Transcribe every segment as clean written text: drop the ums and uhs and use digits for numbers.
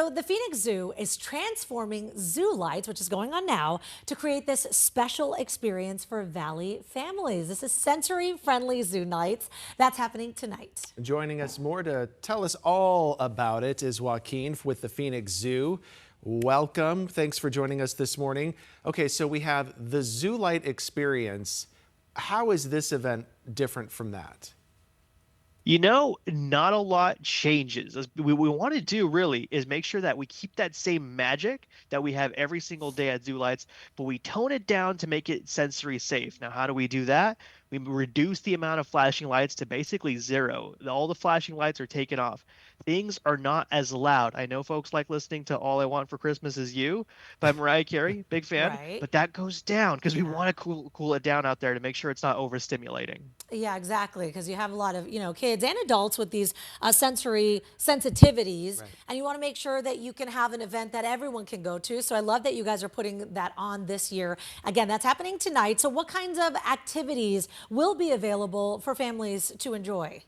So the Phoenix Zoo is transforming ZooLights, which is going on now, to create this special experience for Valley families. This is sensory-friendly zoo nights. That's happening tonight. Joining us more to tell us all about it is Joaquin with the Phoenix Zoo. Welcome. Thanks for joining us this morning. Okay, so we have the ZooLight experience. How is this event different from that? Not a lot changes. We want to do really is make sure that we keep that same magic that we have every single day at ZooLights, but we tone it down to make it sensory safe. Now, how do we do that? We reduce the amount of flashing lights to basically zero. All the flashing lights are taken off. Things are not as loud. I know folks like listening to All I Want for Christmas Is You by Mariah Carey, big fan, Right. but that goes down because we Yeah. want to cool it down out there to make sure it's not overstimulating. Yeah, exactly. Because you have a lot of, kids and adults with these sensory sensitivities, Right. and you want to make sure that you can have an event that everyone can go to. So I love that you guys are putting that on this year. Again, that's happening tonight. So what kinds of activities will be available for families to enjoy?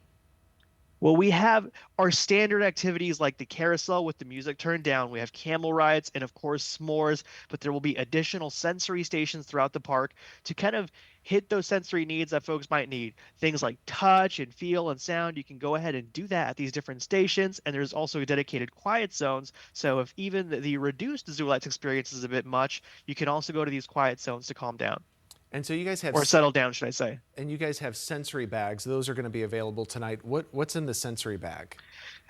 Well, we have our standard activities like the carousel with the music turned down. We have camel rides and, of course, s'mores, but there will be additional sensory stations throughout the park to kind of hit those sensory needs that folks might need. Things like touch and feel and sound. You can go ahead and do that at these different stations. And there's also dedicated quiet zones. So if even the reduced ZooLights experience is a bit much, you can also go to these quiet zones to calm down And so you guys have or settle down, should I say. sensory bags. Those are going to be available tonight. What's in the sensory bag?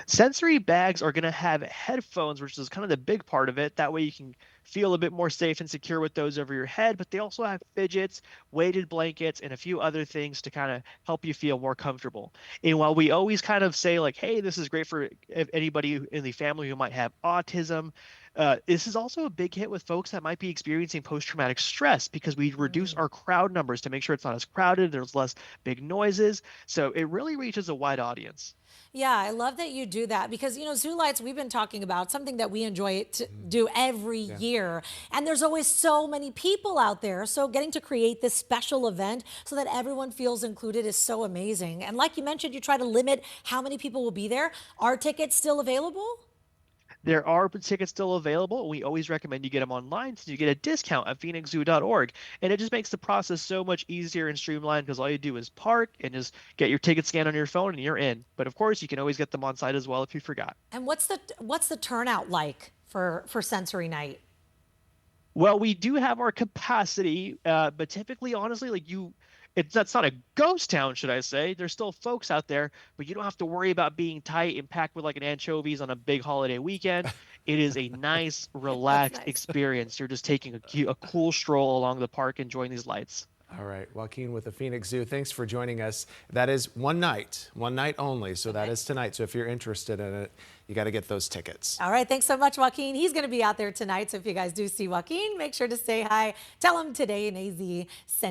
Sensory bags are going to have headphones, which is kind of the big part of it. That way you can feel a bit more safe and secure with those over your head, but they also have fidgets, weighted blankets, and a few other things to kind of help you feel more comfortable. And while we always kind of say like, hey, this is great for anybody in the family who might have autism, this is also a big hit with folks that might be experiencing post-traumatic stress because we reduce our crowd numbers to make sure it's not as crowded, there's less big noises. So it really reaches a wide audience. Yeah, I love that you do that because, Zoo Lights, we've been talking about something that we enjoy to do every Yeah. year. And there's always so many people out there. So getting to create this special event so that everyone feels included is so amazing. And like you mentioned, you try to limit how many people will be there. Are tickets still available? There are tickets still available. We always recommend you get them online so you get a discount at phoenixzoo.org. And it just makes the process so much easier and streamlined because all you do is park and just get your ticket scanned on your phone and you're in. But of course, you can always get them on site as well if you forgot. And what's the turnout like for sensory night? Well, we do have our capacity, but typically, honestly, that's not a ghost town, should I say? There's still folks out there, but you don't have to worry about being tight and packed with like an anchovies on a big holiday weekend. It is a nice, That's relaxed nice. experience. You're just taking a cool stroll along the park, enjoying these lights. All right, Joaquin with the Phoenix Zoo. Thanks for joining us. That is one night only. So that Okay. is tonight. So if you're interested in it, you got to get those tickets. All right, thanks so much, Joaquin. He's going to be out there tonight. So if you guys do see Joaquin, make sure to say hi. Tell him today in AZ sent